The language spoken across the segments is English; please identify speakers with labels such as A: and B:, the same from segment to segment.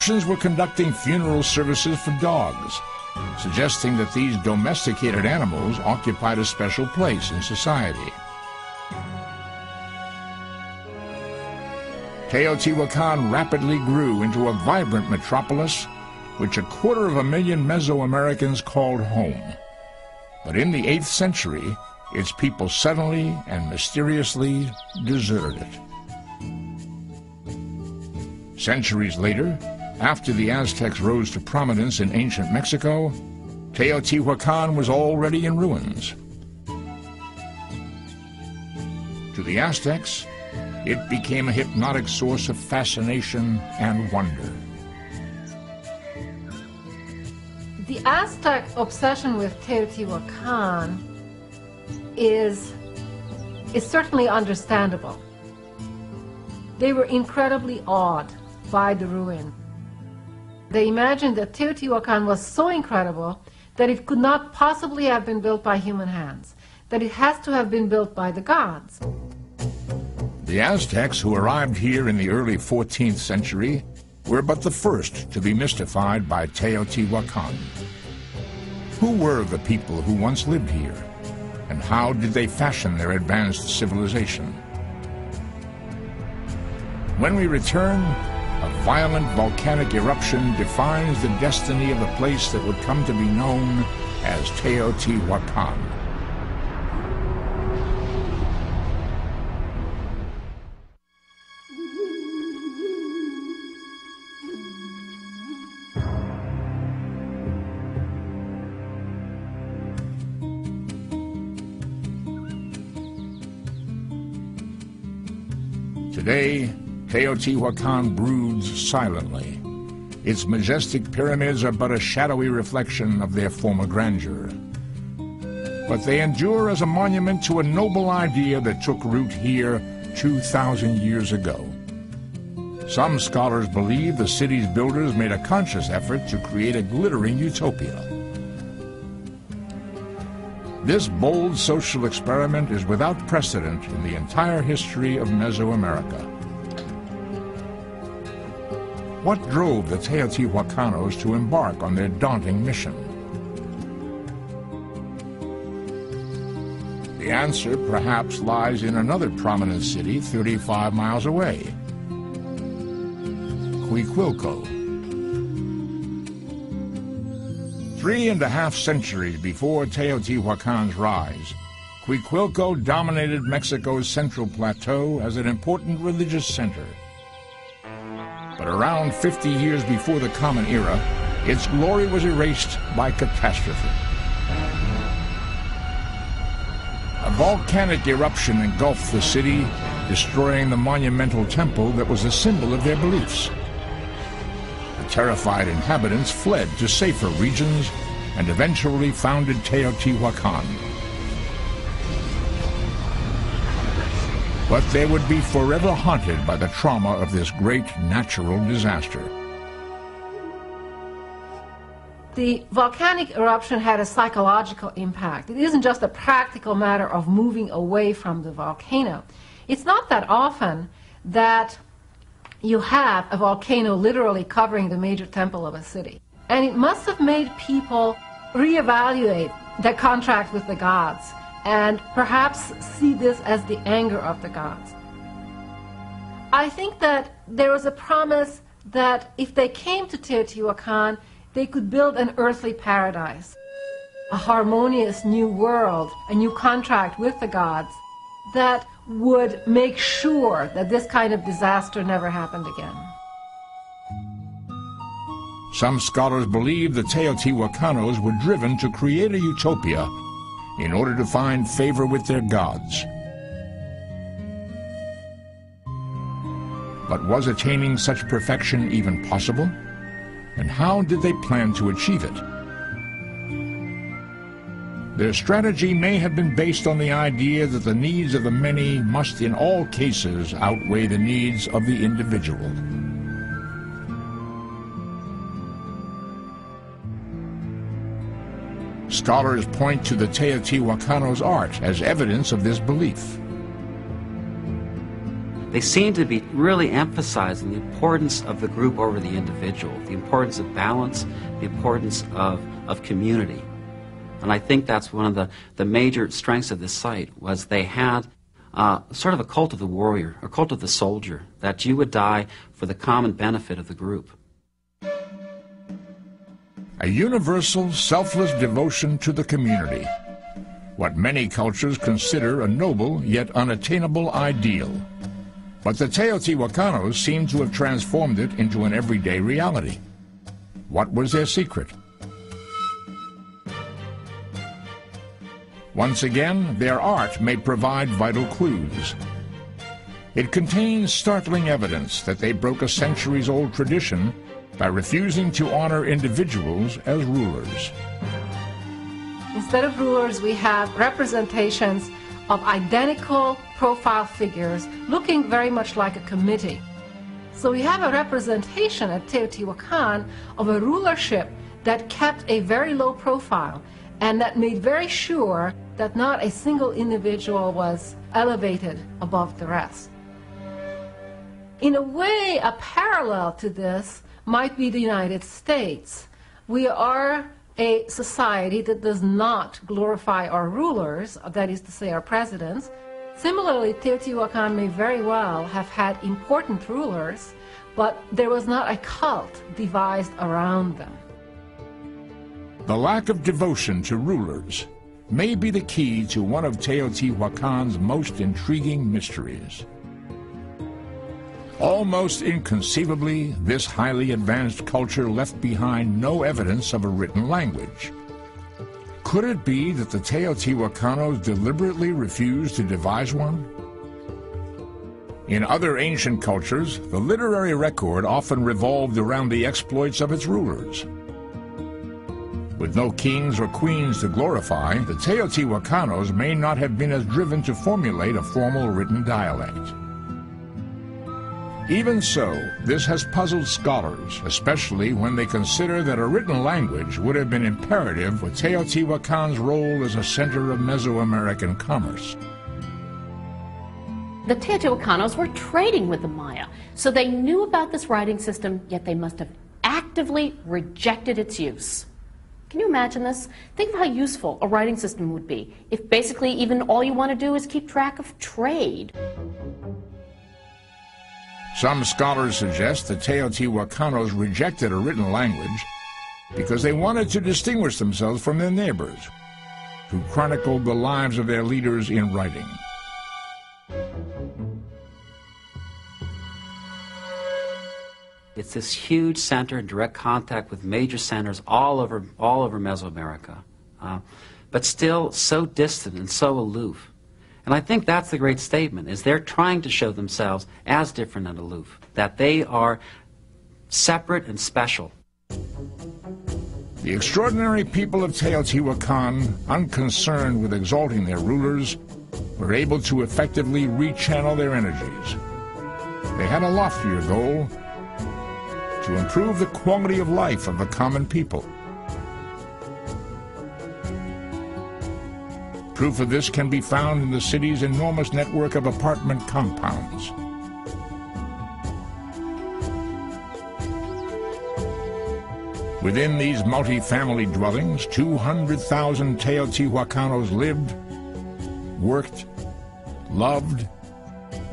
A: Egyptians were conducting funeral services for dogs, suggesting that these domesticated animals occupied a special place in society. Teotihuacan rapidly grew into a vibrant metropolis, which 250,000 Mesoamericans called home. But in the 8th century, its people suddenly and mysteriously deserted it. Centuries later, after the Aztecs rose to prominence in ancient Mexico, Teotihuacan was already in ruins. To the Aztecs, it became a hypnotic source of fascination and wonder.
B: The Aztec obsession with Teotihuacan is certainly understandable. They were incredibly awed by the ruin. They imagined that Teotihuacan was so incredible that it could not possibly have been built by human hands, that it has to have been built by the gods.
A: The Aztecs, who arrived here in the early 14th century, were but the first to be mystified by Teotihuacan. Who were the people who once lived here, and how did they fashion their advanced civilization? When we return, a violent volcanic eruption defines the destiny of the place that would come to be known as Teotihuacan. Today, Teotihuacan broods silently. Its majestic pyramids are but a shadowy reflection of their former grandeur. But they endure as a monument to a noble idea that took root here 2,000 years ago. Some scholars believe the city's builders made a conscious effort to create a glittering utopia. This bold social experiment is without precedent in the entire history of Mesoamerica. What drove the Teotihuacanos to embark on their daunting mission? The answer perhaps lies in another prominent city 35 miles away, Cuicuilco. 3.5 centuries before Teotihuacan's rise, Cuicuilco dominated Mexico's central plateau as an important religious center. But around 50 years before the Common Era, its glory was erased by catastrophe. A volcanic eruption engulfed the city, destroying the monumental temple that was a symbol of their beliefs. The terrified inhabitants fled to safer regions and eventually founded Teotihuacan. But they would be forever haunted by the trauma of this great natural disaster.
B: The volcanic eruption had a psychological impact. It isn't just a practical matter of moving away from the volcano. It's not that often that you have a volcano literally covering the major temple of a city. And it must have made people reevaluate their contract with the gods and perhaps see this as the anger of the gods. I think that there was a promise that if they came to Teotihuacan, they could build an earthly paradise, a harmonious new world, a new contract with the gods that would make sure that this kind of disaster never happened again.
A: Some scholars believe the Teotihuacanos were driven to create a utopia in order to find favor with their gods. But was attaining such perfection even possible? And how did they plan to achieve it? Their strategy may have been based on the idea that the needs of the many must in all cases outweigh the needs of the individual. Scholars point to the Teotihuacanos' art as evidence of this belief.
C: They seem to be really emphasizing the importance of the group over the individual, the importance of balance, the importance of community. And I think that's one of the major strengths of this site, was they had sort of a cult of the warrior, a cult of the soldier, that you would die for the common benefit of the group.
A: A universal, selfless devotion to the community. What many cultures consider a noble yet unattainable ideal. But the Teotihuacanos seem to have transformed it into an everyday reality. What was their secret? Once again, their art may provide vital clues. It contains startling evidence that they broke a centuries-old tradition by refusing to honor individuals as rulers.
B: Instead of rulers, we have representations of identical profile figures looking very much like a committee. So we have a representation at Teotihuacan of a rulership that kept a very low profile and that made very sure that not a single individual was elevated above the rest. In a way, a parallel to this might be the United States. We are a society that does not glorify our rulers, that is to say our presidents. Similarly, Teotihuacan may very well have had important rulers, but there was not a cult devised around them.
A: The lack of devotion to rulers may be the key to one of Teotihuacan's most intriguing mysteries. Almost inconceivably, this highly advanced culture left behind no evidence of a written language. Could it be that the Teotihuacanos deliberately refused to devise one? In other ancient cultures, the literary record often revolved around the exploits of its rulers. With no kings or queens to glorify, the Teotihuacanos may not have been as driven to formulate a formal written dialect. Even so, this has puzzled scholars, especially when they consider that a written language would have been imperative for Teotihuacan's role as a center of Mesoamerican commerce.
D: The Teotihuacanos were trading with the Maya, so they knew about this writing system, yet they must have actively rejected its use. Can you imagine this? Think of how useful a writing system would be if basically even all you want to do is keep track of trade.
A: Some scholars suggest the Teotihuacanos rejected a written language because they wanted to distinguish themselves from their neighbors, who chronicled the lives of their leaders in writing.
C: It's this huge center in direct contact with major centers all over Mesoamerica, but still so distant and so aloof. And I think that's the great statement, is they're trying to show themselves as different and aloof, that they are separate and special.
A: The extraordinary people of Teotihuacan, unconcerned with exalting their rulers, were able to effectively rechannel their energies. They had a loftier goal: to improve the quality of life of the common people. Proof of this can be found in the city's enormous network of apartment compounds. Within these multi-family dwellings, 200,000 Teotihuacanos lived, worked, loved,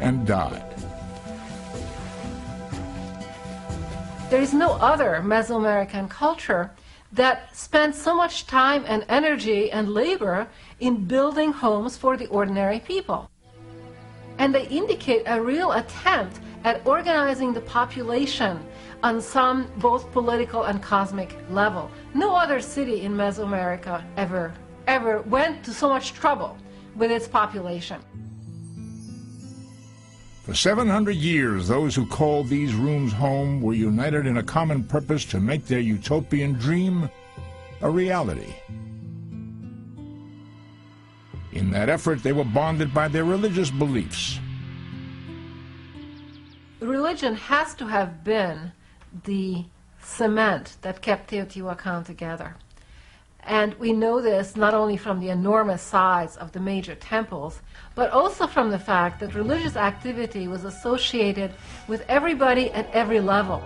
A: and died.
B: There is no other Mesoamerican culture that spent so much time and energy and labor in building homes for the ordinary people. And they indicate a real attempt at organizing the population on some both political and cosmic level. No other city in Mesoamerica ever went to so much trouble with its population.
A: For 700 years, those who called these rooms home were united in a common purpose to make their utopian dream a reality. In that effort, they were bonded by their religious beliefs.
B: Religion has to have been the cement that kept Teotihuacan together. And we know this not only from the enormous size of the major temples, but also from the fact that religious activity was associated with everybody at every level.